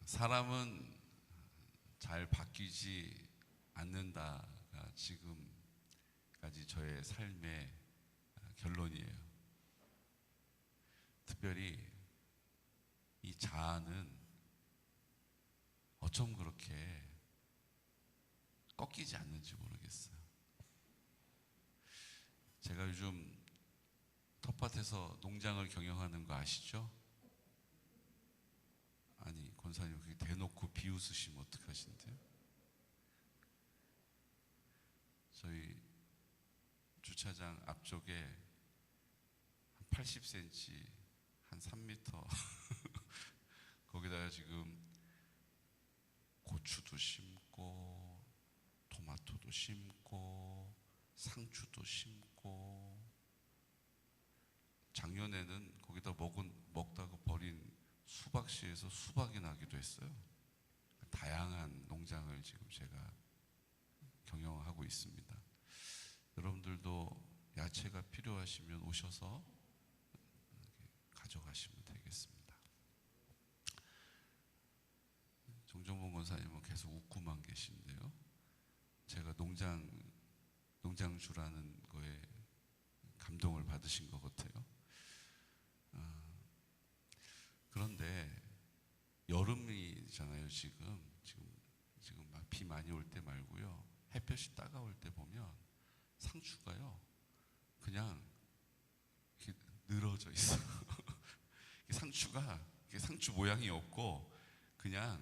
사람은 잘 바뀌지 않는다가 지금까지 저의 삶의 결론이에요. 특별히 이 자아는 어쩜 그렇게 꺾이지 않는지 모르겠어요. 제가 요즘 텃밭에서 농장을 경영하는 거 아시죠? 아니, 권사님 그게 대놓고 비웃으시면 어떡하신대요? 저희 주차장 앞쪽에 한 80cm, 한 3m 거기다가 지금 고추도 심고 토마토도 심고 상추도 심고, 작년에는 거기다 먹다가 버린 수박씨에서 수박이 나기도 했어요. 다양한 농장을 지금 제가 경영하고 있습니다. 여러분들도 야채가 필요하시면 오셔서 가져가시면 되겠습니다. 정정봉 권사님은 계속 웃고만 계신데요. 제가 농장주라는 거에 감동을 받으신 것 같아요. 그런데 여름이잖아요. 지금 막 비 많이 올 때 말고요. 햇볕이 따가울 때 보면 상추가요, 그냥 이렇게 늘어져 있어요. 상추가 상추 모양이 없고 그냥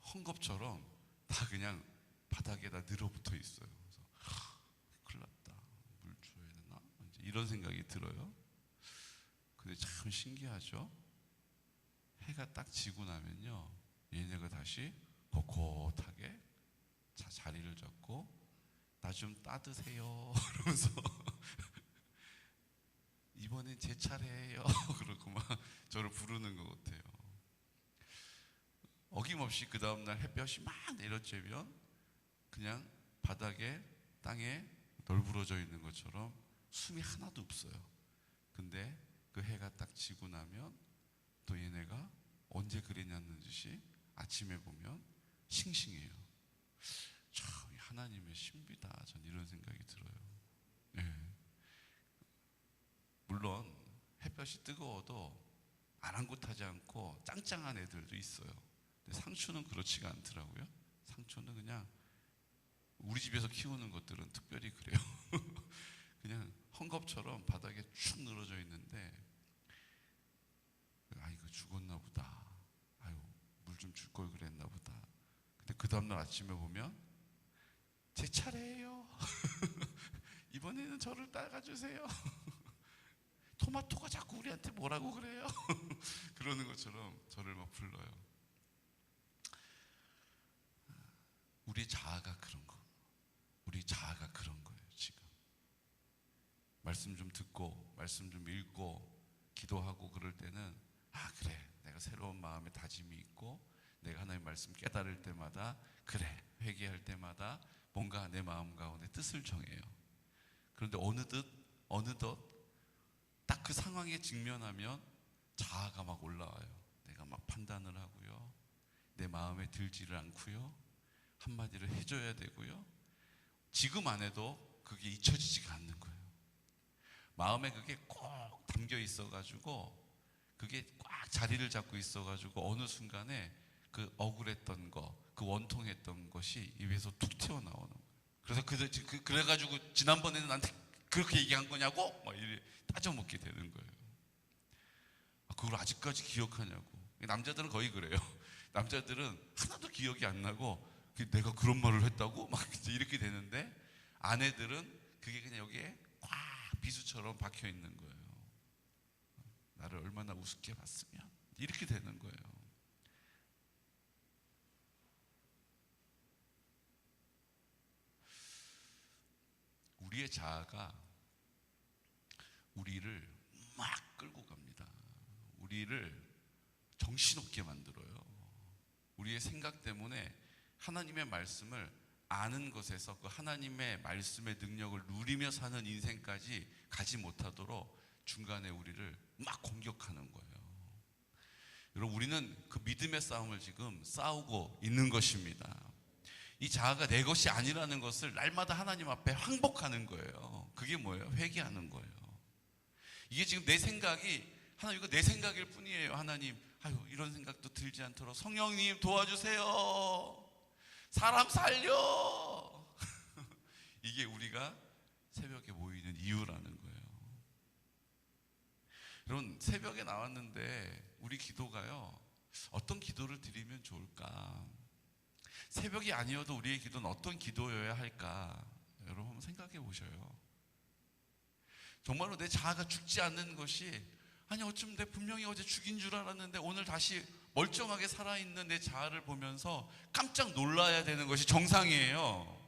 헝겊처럼 다 그냥 바닥에다 늘어붙어 있어요. 그래서 큰일 났다, 물 줘야 되나? 이제 이런 생각이 들어요. 근데 참 신기하죠? 해가 딱 지고 나면요, 얘네가 다시 꼿꼿하게 자리를 잡고 나 좀 따드세요 그러면서 이번엔 제 차례예요 그러고 막 저를 부르는 것 같아요. 어김없이 그 다음날 햇볕이 막 내려쬐면 그냥 바닥에 땅에 널브러져 있는 것처럼 숨이 하나도 없어요. 근데 그 해가 딱 지고 나면 또 얘네가 언제 그랬냐는 듯이 아침에 보면 싱싱해요. 참 하나님의 신비다, 전 이런 생각이 들어요. 네. 물론 햇볕이 뜨거워도 아랑곳하지 않고 짱짱한 애들도 있어요. 근데 상추는 그렇지가 않더라고요. 상추는 그냥 우리 집에서 키우는 것들은 특별히 그래요. 그냥 헝겊처럼 바닥에 축 늘어져 있는데, 이거 죽었나 보다, 아유 물 좀 줄 걸 그랬나 보다. 근데 그 다음날 아침에 보면 제 차례예요. 이번에는 저를 따가주세요. 토마토가 자꾸 우리한테 뭐라고 그래요? 그러는 것처럼 저를 막 불러요. 우리 자아가 그런 거. 우리 자아가 그런 거예요. 지금 말씀 좀 듣고 말씀 좀 읽고 기도하고 그럴 때는 그래, 내가 새로운 마음의 다짐이 있고 내가 하나님의 말씀 깨달을 때마다, 그래, 회개할 때마다 뭔가 내 마음 가운데 뜻을 정해요. 그런데 어느덧 딱 그 상황에 직면하면 자아가 막 올라와요. 내가 막 판단을 하고요, 내 마음에 들지를 않고요, 한마디를 해줘야 되고요. 지금 안 해도 그게 잊혀지지가 않는 거예요. 마음에 그게 꼭 담겨 있어가지고, 그게 꽉 자리를 잡고 있어가지고 어느 순간에 그 억울했던 거, 그 원통했던 것이 입에서 툭 튀어나오는 거예요. 그래서 그래가지고 지난번에는 나한테 그렇게 얘기한 거냐고 막 이렇게 따져먹게 되는 거예요. 그걸 아직까지 기억하냐고. 남자들은 거의 그래요. 남자들은 하나도 기억이 안 나고 내가 그런 말을 했다고 막 이렇게 되는데, 아내들은 그게 그냥 여기에 꽉 비수처럼 박혀 있는 거예요. 나를 얼마나 우습게 봤으면, 이렇게 되는 거예요. 우리의 자아가 우리를 막 끌고 갑니다. 우리를 정신없게 만들어요. 우리의 생각 때문에 하나님의 말씀을 아는 것에서 그 하나님의 말씀의 능력을 누리며 사는 인생까지 가지 못하도록 중간에 우리를 막 공격하는 거예요. 여러분, 우리는 그 믿음의 싸움을 지금 싸우고 있는 것입니다. 이 자아가 내 것이 아니라는 것을 날마다 하나님 앞에 항복하는 거예요. 그게 뭐예요? 회개하는 거예요. 이게 지금 내 생각이, 하나님 이거 내 생각일 뿐이에요. 하나님, 아유, 이런 생각도 들지 않도록 성령님 도와주세요. 사람 살려. 이게 우리가 새벽에 모이는 이유라는 거예요. 여러분, 새벽에 나왔는데 우리 기도가요, 어떤 기도를 드리면 좋을까? 새벽이 아니어도 우리의 기도는 어떤 기도여야 할까? 여러분 한번 생각해 보셔요. 정말로 내 자아가 죽지 않는 것이, 아니 어쩜 내 분명히 어제 죽인 줄 알았는데 오늘 다시 멀쩡하게 살아있는 내 자아를 보면서 깜짝 놀라야 되는 것이 정상이에요.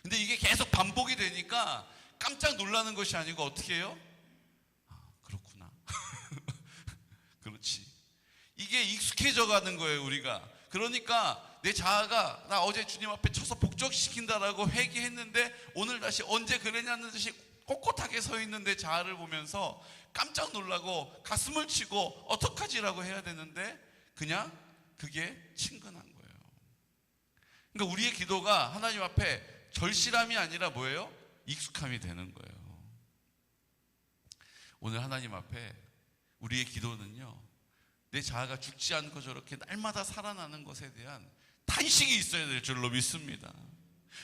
근데 이게 계속 반복이 되니까 깜짝 놀라는 것이 아니고 어떻게 해요? 아, 그렇구나. 그렇지. 이게 익숙해져 가는 거예요, 우리가. 그러니까 내 자아가 나 어제 주님 앞에 쳐서 복적시킨다라고 회개했는데 오늘 다시 언제 그랬냐는 듯이 꼿꼿하게 서 있는 내 자아를 보면서 깜짝 놀라고 가슴을 치고 어떡하지라고 해야 되는데 그냥 그게 친근한 거예요. 그러니까 우리의 기도가 하나님 앞에 절실함이 아니라 뭐예요? 익숙함이 되는 거예요. 오늘 하나님 앞에 우리의 기도는요, 내 자아가 죽지 않고 저렇게 날마다 살아나는 것에 대한 탄식이 있어야 될 줄로 믿습니다.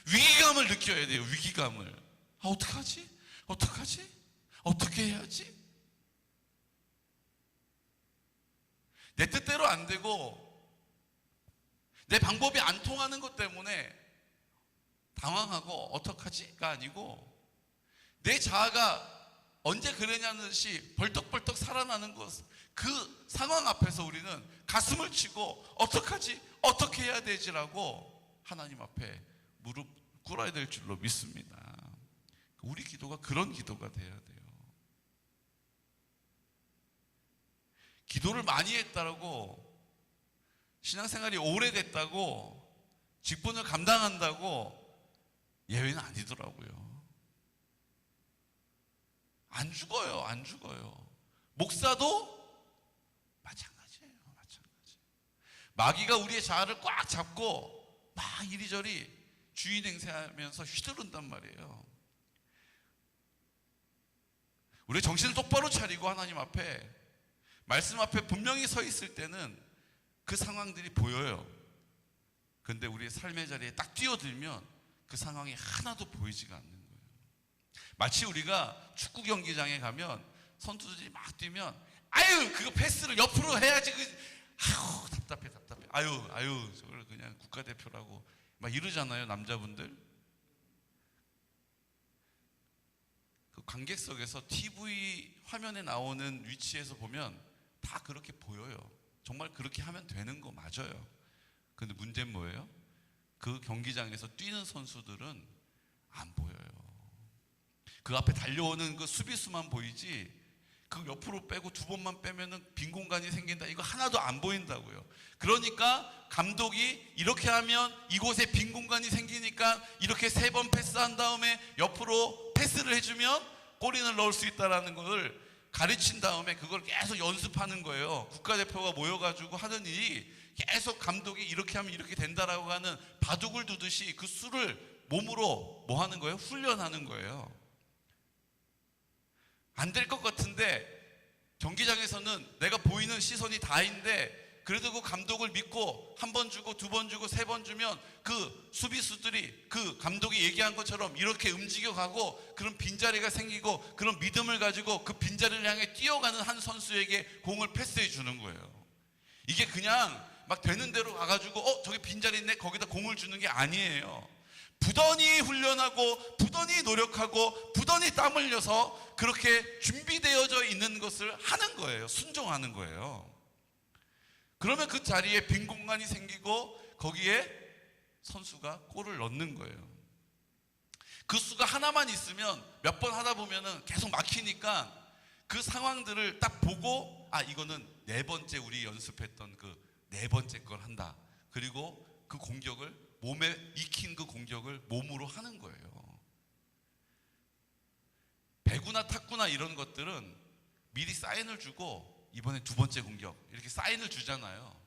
위기감을 느껴야 돼요. 위기감을. 아, 어떡하지? 어떡하지? 어떻게 해야지? 내 뜻대로 안 되고 내 방법이 안 통하는 것 때문에 당황하고 어떡하지가 아니고, 내 자아가 언제 그러냐는 듯이 벌떡벌떡 살아나는 것, 그 상황 앞에서 우리는 가슴을 치고 어떡하지? 어떻게 해야 되지라고 하나님 앞에 무릎 꿇어야 될 줄로 믿습니다. 우리 기도가 그런 기도가 돼야 돼요. 기도를 많이 했다고, 신앙생활이 오래됐다고, 직분을 감당한다고 예외는 아니더라고요. 안 죽어요. 안 죽어요. 목사도 마찬가지예요. 마찬가지. 마귀가 우리의 자아를 꽉 잡고 막 이리저리 주인 행세하면서 휘두른단 말이에요. 우리 정신을 똑바로 차리고 하나님 앞에, 말씀 앞에 분명히 서 있을 때는 그 상황들이 보여요. 근데 우리의 삶의 자리에 딱 뛰어들면 그 상황이 하나도 보이지가 않는 거예요. 마치 우리가 축구 경기장에 가면 선수들이 막 뛰면, 아유 그거 패스를 옆으로 해야지, 아유 답답해. 아유 저걸 그냥 국가대표라고 막 이러잖아요, 남자분들. 그 관객석에서 TV 화면에 나오는 위치에서 보면 다 그렇게 보여요. 정말 그렇게 하면 되는 거 맞아요. 근데 문제는 뭐예요? 그 경기장에서 뛰는 선수들은 안 보여요. 그 앞에 달려오는 그 수비수만 보이지, 그 옆으로 빼고 두 번만 빼면은 빈 공간이 생긴다, 이거 하나도 안 보인다고요. 그러니까 감독이 이렇게 하면 이곳에 빈 공간이 생기니까 이렇게 3번 패스한 다음에 옆으로 패스를 해주면 골인을 넣을 수 있다라는 걸 가르친 다음에 그걸 계속 연습하는 거예요. 국가대표가 모여가지고 하는 일이 계속 감독이 이렇게 하면 이렇게 된다라고 하는 바둑을 두듯이 그 수를 몸으로 뭐 하는 거예요? 훈련하는 거예요. 안 될 것 같은데 경기장에서는 내가 보이는 시선이 다인데, 그래도 그 감독을 믿고 한 번 주고 두 번 주고 세 번 주면 그 수비수들이 그 감독이 얘기한 것처럼 이렇게 움직여가고 그런 빈자리가 생기고, 그런 믿음을 가지고 그 빈자리를 향해 뛰어가는 한 선수에게 공을 패스해 주는 거예요. 이게 그냥 막 되는 대로 가가지고 저기 빈자리 있네 거기다 공을 주는 게 아니에요. 부단히 훈련하고 부단히 노력하고 부단히 땀 흘려서 그렇게 준비되어져 있는 것을 하는 거예요. 순종하는 거예요. 그러면 그 자리에 빈 공간이 생기고 거기에 선수가 골을 넣는 거예요. 그 수가 하나만 있으면 몇 번 하다 보면은 계속 막히니까 그 상황들을 딱 보고, 아 이거는 4번째 우리 연습했던 그 4번째 걸 한다. 그리고 그 공격을 몸에 익힌 그 공격을 몸으로 하는 거예요. 배구나 탁구나 이런 것들은 미리 사인을 주고 이번에 두 번째 공격 이렇게 사인을 주잖아요.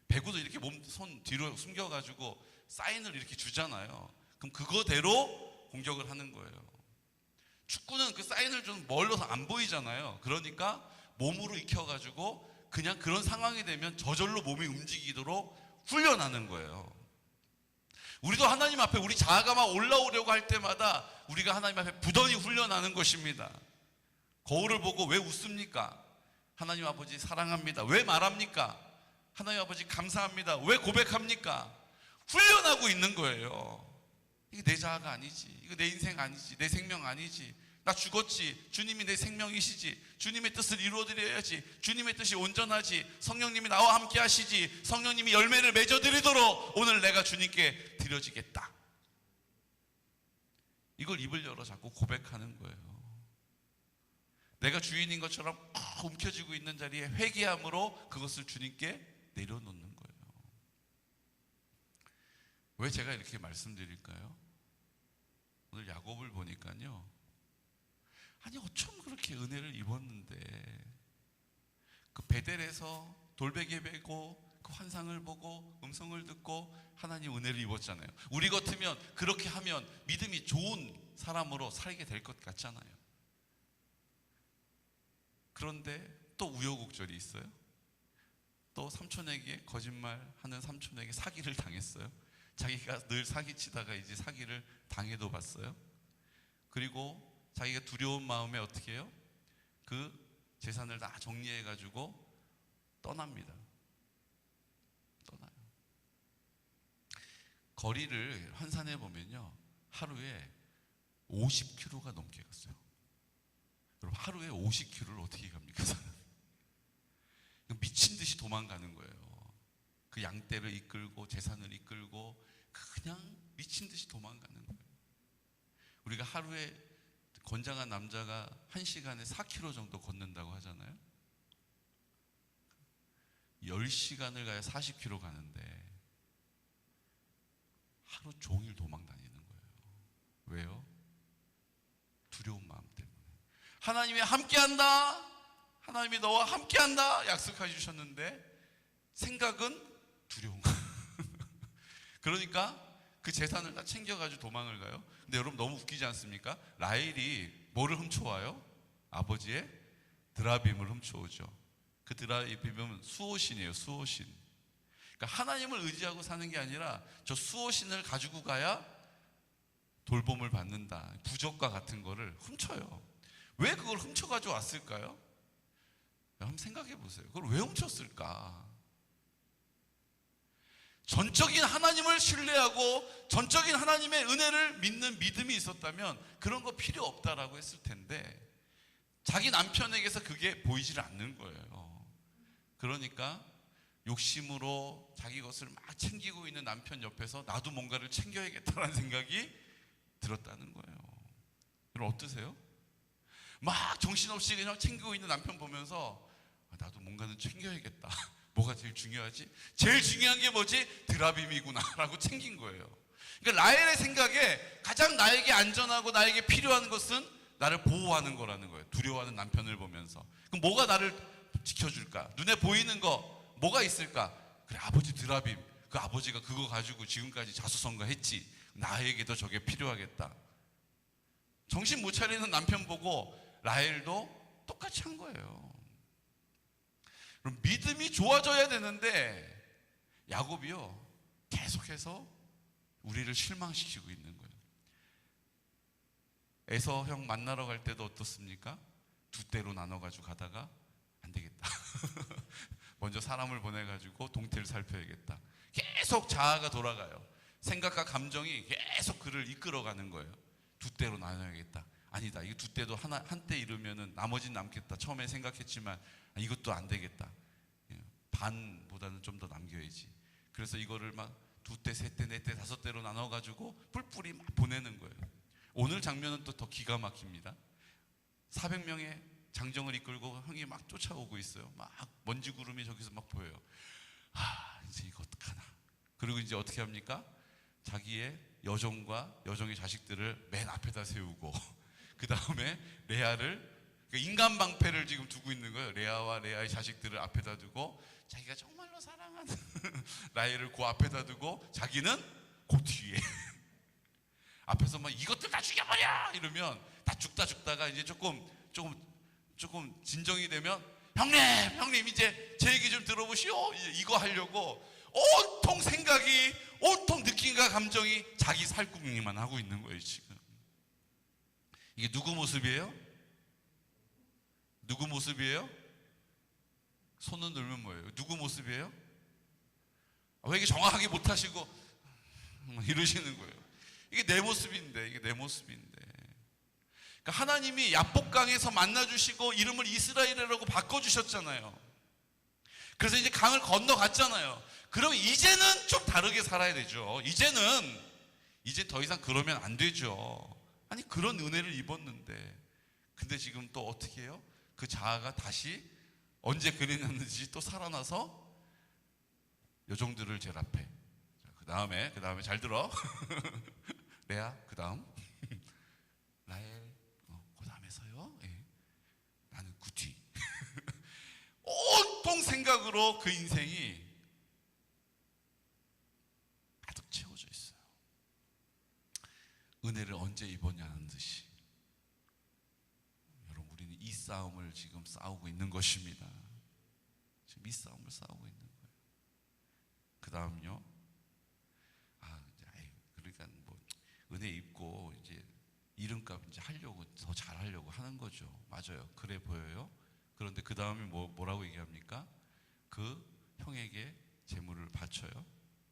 배구도 이렇게 손 뒤로 숨겨가지고 사인을 이렇게 주잖아요. 그럼 그거대로 공격을 하는 거예요. 축구는 그 사인을 좀 멀어서 안 보이잖아요. 그러니까 몸으로 익혀가지고 그냥 그런 상황이 되면 저절로 몸이 움직이도록 훈련하는 거예요. 우리도 하나님 앞에 우리 자아가 막 올라오려고 할 때마다 우리가 하나님 앞에 부단히 훈련하는 것입니다. 거울을 보고 왜 웃습니까? 하나님 아버지 사랑합니다. 왜 말합니까? 하나님 아버지 감사합니다. 왜 고백합니까? 훈련하고 있는 거예요. 이게 내 자아가 아니지. 이거 내 인생 아니지. 내 생명 아니지. 나 죽었지. 주님이 내 생명이시지. 주님의 뜻을 이루어드려야지. 주님의 뜻이 온전하지. 성령님이 나와 함께 하시지. 성령님이 열매를 맺어드리도록 오늘 내가 주님께 드려지겠다. 이걸 입을 열어 자꾸 고백하는 거예요. 내가 주인인 것처럼 움켜쥐고 있는 자리에 회개함으로 그것을 주님께 내려놓는 거예요. 왜 제가 이렇게 말씀드릴까요? 오늘 야곱을 보니까요, 아니 어쩜 그렇게 은혜를 입었는데 그 베델에서 돌베개 베고 그 환상을 보고 음성을 듣고 하나님 은혜를 입었잖아요. 우리 같으면 그렇게 하면 믿음이 좋은 사람으로 살게 될 것 같잖아요. 그런데 또 우여곡절이 있어요. 또 삼촌에게 거짓말하는 삼촌에게 사기를 당했어요. 자기가 늘 사기치다가 이제 사기를 당해도 봤어요. 그리고 자기가 두려운 마음에 어떻게 해요? 그 재산을 다 정리해가지고 떠납니다. 떠나요. 거리를 환산해 보면요, 하루에 50km가 넘게 갔어요. 여러분, 하루에 50km를 어떻게 갑니까? 미친 듯이 도망가는 거예요. 그 양떼를 이끌고 재산을 이끌고 그냥 미친 듯이 도망가는 거예요. 우리가 하루에 건장한 남자가 1시간에 4km 정도 걷는다고 하잖아요. 10시간을 가야 40km 가는데 하루 종일 도망 다니는 거예요. 왜요? 두려운 마음 때문에. 하나님이 함께한다, 하나님이 너와 함께한다 약속해 주셨는데 생각은 두려운 거예요. 그러니까 그 재산을 다 챙겨가지고 도망을 가요. 근데 여러분 너무 웃기지 않습니까? 라헬이 뭐를 훔쳐와요? 아버지의 드라빔을 훔쳐오죠. 그 드라빔은 수호신이에요. 수호신. 그러니까 하나님을 의지하고 사는 게 아니라 저 수호신을 가지고 가야 돌봄을 받는다, 부적과 같은 거를 훔쳐요. 왜 그걸 훔쳐가지고 왔을까요? 한번 생각해 보세요. 그걸 왜 훔쳤을까? 전적인 하나님을 신뢰하고 전적인 하나님의 은혜를 믿는 믿음이 있었다면 그런 거 필요 없다라고 했을 텐데 자기 남편에게서 그게 보이질 않는 거예요. 그러니까 욕심으로 자기 것을 막 챙기고 있는 남편 옆에서 나도 뭔가를 챙겨야겠다라는 생각이 들었다는 거예요. 여러분 어떠세요? 막 정신없이 그냥 챙기고 있는 남편 보면서 나도 뭔가는 챙겨야겠다. 뭐가 제일 중요하지? 제일 중요한 게 뭐지? 드라빔이구나 라고 챙긴 거예요. 그러니까 라헬의 생각에 가장 나에게 안전하고 나에게 필요한 것은 나를 보호하는 거라는 거예요. 두려워하는 남편을 보면서. 그럼 뭐가 나를 지켜줄까? 눈에 보이는 거 뭐가 있을까? 그래, 아버지 드라빔. 그 아버지가 그거 가지고 지금까지 자수성가했지. 나에게도 저게 필요하겠다. 정신 못 차리는 남편 보고 라헬도 똑같이 한 거예요. 그럼 믿음이 좋아져야 되는데 야곱이요 계속해서 우리를 실망시키고 있는 거예요. 에서 형 만나러 갈 때도 어떻습니까? 두 대로 나눠가지고 가다가 안 되겠다. 먼저 사람을 보내가지고 동태를 살펴야겠다. 계속 자아가 돌아가요. 생각과 감정이 계속 그를 이끌어가는 거예요. 두 대로 나눠야겠다. 아니다. 이거 두 대도 한때 이루면은 나머지는 남겠다. 처음에 생각했지만 이것도 안 되겠다. 반보다는 좀 더 남겨야지. 그래서 이거를 막 두 대, 세 대, 네 대, 다섯 대로 나눠가지고 뿔뿔이 막 보내는 거예요. 오늘 장면은 또 더 기가 막힙니다. 400명의 장정을 이끌고 형이 막 쫓아오고 있어요. 막 먼지 구름이 저기서 막 보여요. 이제 이거 어떡하나. 그리고 이제 어떻게 합니까? 자기의 여종과 여종의 자식들을 맨 앞에다 세우고 그 다음에 레아를 그러니까 인간 방패를 지금 두고 있는 거예요. 레아와 레아의 자식들을 앞에다 두고 자기가 정말로 사랑하는 라헬을 그 앞에다 두고 자기는 그 뒤에 앞에서 막 이것들 다 죽여버려 이러면 다 죽다가 이제 조금 진정이 되면 형님 이제 제 얘기 좀 들어보시오. 이거 하려고 온통 생각이 온통 느낌과 감정이 자기 살궁리만 하고 있는 거예요. 지금 이게 누구 모습이에요? 누구 모습이에요? 손을 들면 뭐예요? 누구 모습이에요? 왜 이게 정확하게 못하시고 이러시는 거예요? 이게 내 모습인데. 그러니까 하나님이 야복강에서 만나주시고 이름을 이스라엘이라고 바꿔주셨잖아요. 그래서 이제 강을 건너갔잖아요. 그럼 이제는 좀 다르게 살아야 되죠. 이제 더 이상 그러면 안 되죠. 아니 그런 은혜를 입었는데 근데 지금 또 어떻게 해요? 그 자아가 다시 언제 그랬는지 또 살아나서 여종들을 제압해. 그 다음에 잘 들어. 레아 그 다음 라헬 그 다음에서요. 예. 나는 그 뒤. 온통 생각으로 그 인생이 가득 채워져 있어요. 은혜를 언제 입었냐는 듯이 여러분 우리는 이 싸움을 지금 싸우고 있는 것입니다. 지금 이 싸움을 싸우고 있는 거예요. 그 다음요. 그러니까 뭐 은혜 입고 이제 이름값 이제 하려고 더 잘하려고 하는 거죠. 맞아요. 그래 보여요. 그런데 그 다음에 뭐라고 얘기합니까? 그 형에게 재물을 바쳐요.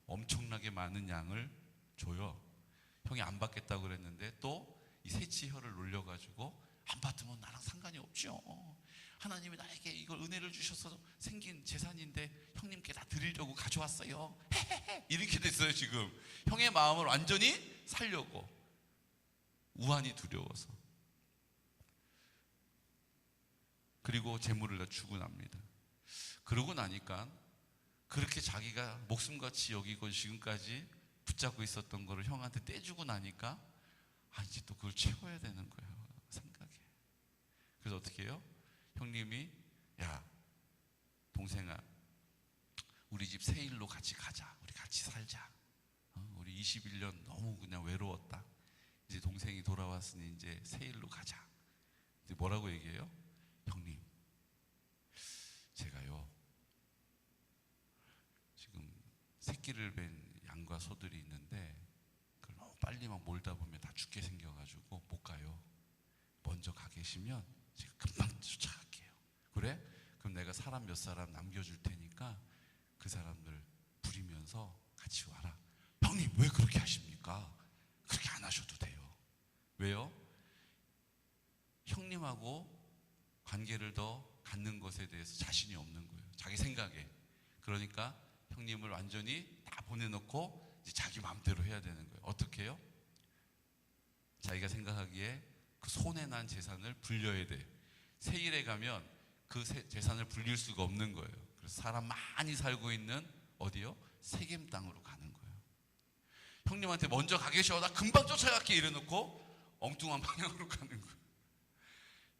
엄청나게 많은 양을 줘요. 형이 안 받겠다고 그랬는데 또 이 새치 혀를 놀려가지고 안 받으면 나랑 상관이 없죠. 하나님이 나에게 이걸 은혜를 주셔서 생긴 재산인데 형님께 다 드리려고 가져왔어요. 이렇게 됐어요. 지금 형의 마음을 완전히 살려고 우환이 두려워서. 그리고 재물을 다 주고 납니다. 그러고 나니까 그렇게 자기가 목숨같이 여기고 지금까지 붙잡고 있었던 거를 형한테 떼주고 나니까 이제 또 그걸 채워야 되는 거예요. 생각에. 그래서 어떻게 해요? 형님이 야 동생아 우리 집 세일로 같이 가자. 우리 같이 살자. 우리 21년 너무 그냥 외로웠다. 이제 동생이 돌아왔으니 이제 세일로 가자. 이제 뭐라고 얘기해요? 형님 제가요 지금 새끼를 뵌 양과 소들이 있는데 그걸 너무 빨리 막 몰다 보면 다 죽게 생겨가지고 못 가요. 먼저 가 계시면 제가 금방 쫓아갈게요. 그래? 그럼 내가 사람 몇 사람 남겨줄 테니까 그 사람들 부리면서 같이 와라. 형님 왜 그렇게 하십니까? 그렇게 안 하셔도 돼요. 왜요? 형님하고 관계를 더 갖는 것에 대해서 자신이 없는 거예요. 자기 생각에. 그러니까 형님을 완전히 다 보내놓고 이제 자기 마음대로 해야 되는 거예요. 어떻게 해요? 자기가 생각하기에 그 손해난 재산을 불려야 돼요. 세일에 가면 그 재산을 불릴 수가 없는 거예요. 그래서 사람 많이 살고 있는 어디요? 세겜 땅으로 가는 거예요. 형님한테 먼저 가 계셔. 나 금방 쫓아갈게 이래놓고 엉뚱한 방향으로 가는 거예요.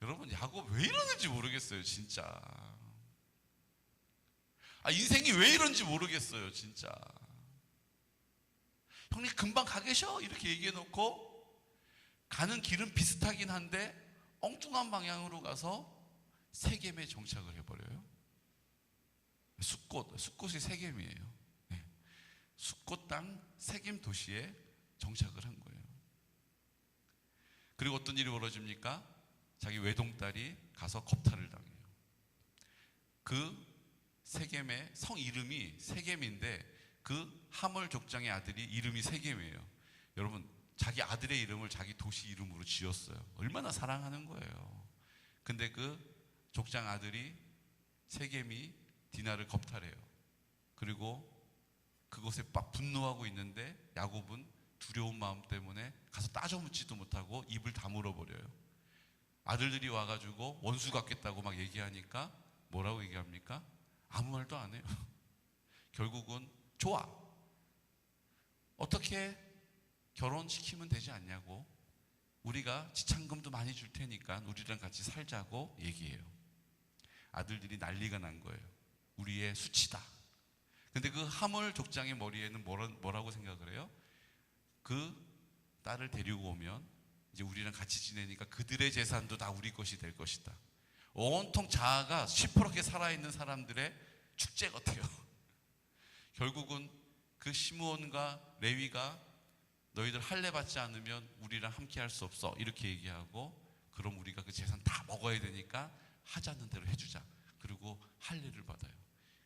여러분 야곱 왜 이러는지 모르겠어요. 진짜 인생이 왜 이런지 모르겠어요. 진짜 형님 금방 가 계셔 이렇게 얘기해놓고 가는 길은 비슷하긴 한데 엉뚱한 방향으로 가서 세겜에 정착을 해버려요. 숫곳이 세겜이에요. 네. 숫곳 땅 세겜 도시에 정착을 한 거예요. 그리고 어떤 일이 벌어집니까? 자기 외동딸이 가서 겁탈을 당해요. 그 세겜의 성 이름이 세겜인데 그 하몰 족장의 아들이 이름이 세겜이에요. 여러분 자기 아들의 이름을 자기 도시 이름으로 지었어요. 얼마나 사랑하는 거예요. 근데 그 족장 아들이 세겜이 디나를 겁탈해요. 그리고 그곳에 막 분노하고 있는데 야곱은 두려운 마음 때문에 가서 따져 묻지도 못하고 입을 다물어 버려요. 아들들이 와가지고 원수 같겠다고 막 얘기하니까 뭐라고 얘기합니까? 아무 말도 안 해요. 결국은 좋아. 어떻게 결혼시키면 되지 않냐고 우리가 지참금도 많이 줄 테니까 우리랑 같이 살자고 얘기해요. 아들들이 난리가 난 거예요. 우리의 수치다. 근데 그 하물 족장의 머리에는 뭐라고 생각을 해요? 그 딸을 데리고 오면 이제 우리랑 같이 지내니까 그들의 재산도 다 우리 것이 될 것이다. 온통 자아가 시퍼렇게 살아있는 사람들의 축제 같아요. 결국은 그 시므온과 레위가 너희들 할례 받지 않으면 우리랑 함께 할 수 없어 이렇게 얘기하고, 그럼 우리가 그 재산 다 먹어야 되니까 하자는 대로 해주자. 그리고 할례를 받아요.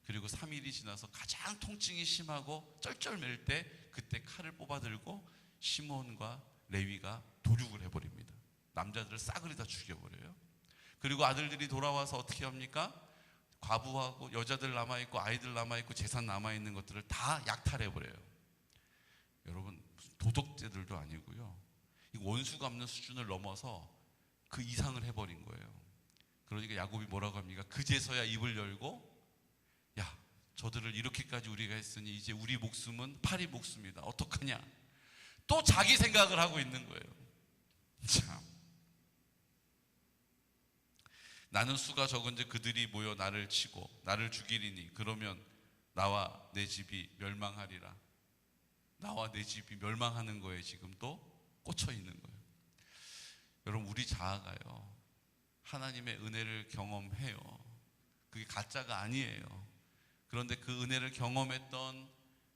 그리고 3일이 지나서 가장 통증이 심하고 쩔쩔맬 때 그때 칼을 뽑아들고 시므온과 레위가 도륙을 해버립니다. 남자들을 싸그리 다 죽여버려요. 그리고 아들들이 돌아와서 어떻게 합니까? 과부하고 여자들 남아있고 아이들 남아있고 재산 남아있는 것들을 다 약탈해버려요. 여러분, 도덕죄들도 아니고요, 원수 갚는 수준을 넘어서 그 이상을 해버린 거예요. 그러니까 야곱이 뭐라고 합니까? 그제서야 입을 열고, 야, 저들을 이렇게까지 우리가 했으니 이제 우리 목숨은 파리 목숨이다. 어떡하냐? 또 자기 생각을 하고 있는 거예요. 참, 나는 수가 적은즉 그들이 모여 나를 치고 나를 죽이리니 그러면 나와 내 집이 멸망하리라. 나와 내 집이 멸망하는 거에 지금 또 꽂혀 있는 거예요. 여러분, 우리 자아가요, 하나님의 은혜를 경험해요. 그게 가짜가 아니에요. 그런데 그 은혜를 경험했던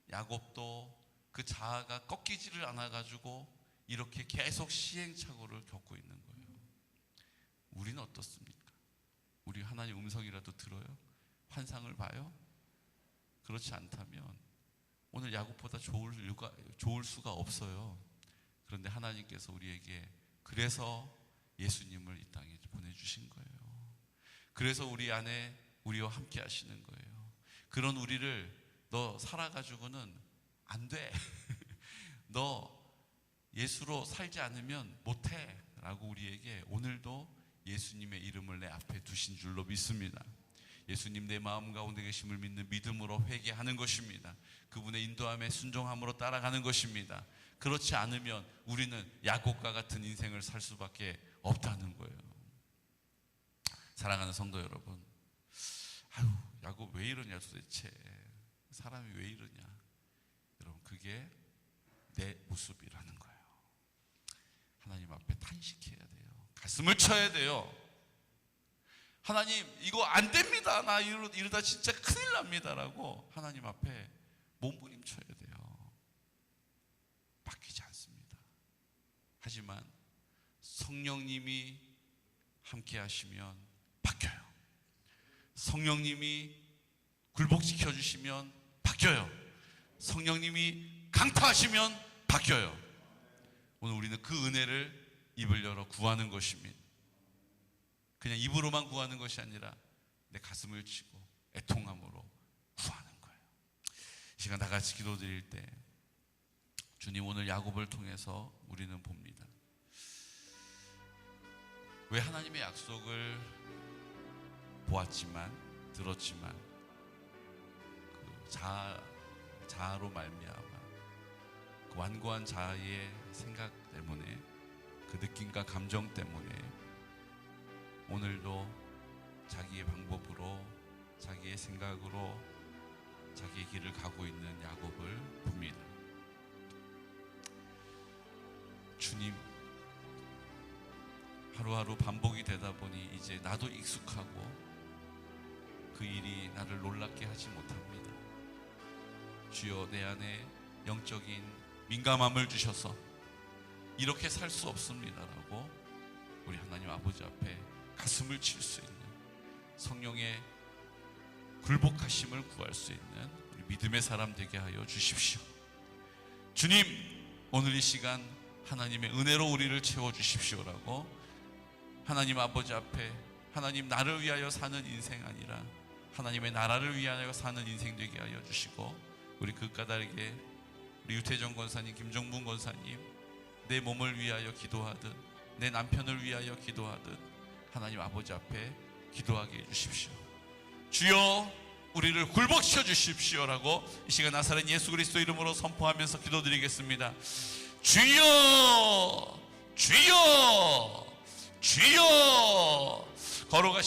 야곱도 그 자아가 꺾이지를 않아가지고 이렇게 계속 시행착오를 겪고 있는 거예요. 우리는 어떻습니까? 우리 하나님 음성이라도 들어요? 환상을 봐요? 그렇지 않다면 오늘 야곱보다 좋을 수가 없어요. 그런데 하나님께서 우리에게 그래서 예수님을 이 땅에 보내주신 거예요. 그래서 우리 안에 우리와 함께 하시는 거예요. 그런 우리를 너 살아가지고는 안 돼. 너 예수로 살지 않으면 못해 라고 우리에게 오늘도 예수님의 이름을 내 앞에 두신 줄로 믿습니다. 예수님 내 마음 가운데 계심을 믿는 믿음으로 회개하는 것입니다. 그분의 인도함에 순종함으로 따라가는 것입니다. 그렇지 않으면 우리는 야곱과 같은 인생을 살 수밖에 없다는 거예요. 사랑하는 성도 여러분, 아유, 야곱 왜 이러냐 도대체, 사람이 왜 이러냐. 여러분, 그게 내 모습이라는 거예요. 하나님 앞에 탄식해야 돼요. 가슴을 쳐야 돼요. 하나님, 이거 안 됩니다. 나 이러다 진짜 큰일 납니다. 라고 하나님 앞에 몸부림쳐야 돼요. 바뀌지 않습니다. 하지만 성령님이 함께 하시면 바뀌어요. 성령님이 굴복시켜 주시면 바뀌어요. 성령님이 강타하시면 바뀌어요. 오늘 우리는 그 은혜를 입을 열어 구하는 것입니다. 그냥 입으로만 구하는 것이 아니라 내 가슴을 치고 애통함으로 구하는 거예요. 이 시간 다 같이 기도드릴 때 주님, 오늘 야곱을 통해서 우리는 봅니다. 왜 하나님의 약속을 보았지만, 들었지만 그 자아로 말미암아 그 완고한 자아의 생각 때문에, 그 느낌과 감정 때문에 오늘도 자기의 방법으로, 자기의 생각으로 자기의 길을 가고 있는 야곱을 봅니다. 주님, 하루하루 반복이 되다 보니 이제 나도 익숙하고 그 일이 나를 놀랍게 하지 못합니다. 주여, 내 안에 영적인 민감함을 주셔서 이렇게 살 수 없습니다라고 우리 하나님 아버지 앞에 가슴을 칠 수 있는, 성령의 굴복하심을 구할 수 있는 우리 믿음의 사람 되게 하여 주십시오. 주님, 오늘 이 시간 하나님의 은혜로 우리를 채워주십시오라고 하나님 아버지 앞에, 하나님 나를 위하여 사는 인생 아니라 하나님의 나라를 위하여 사는 인생 되게 하여 주시고, 우리 그 까닭에 우리 유태정 권사님, 김종문 권사님, 내 몸을 위하여 기도하듯, 내 남편을 위하여 기도하듯 하나님 아버지 앞에 기도하게 해주십시오. 주여, 우리를 굴복시켜 주십시오라고 이 시간 나사렛 예수 그리스도 이름으로 선포하면서 기도드리겠습니다. 주여, 주여 주여 걸어가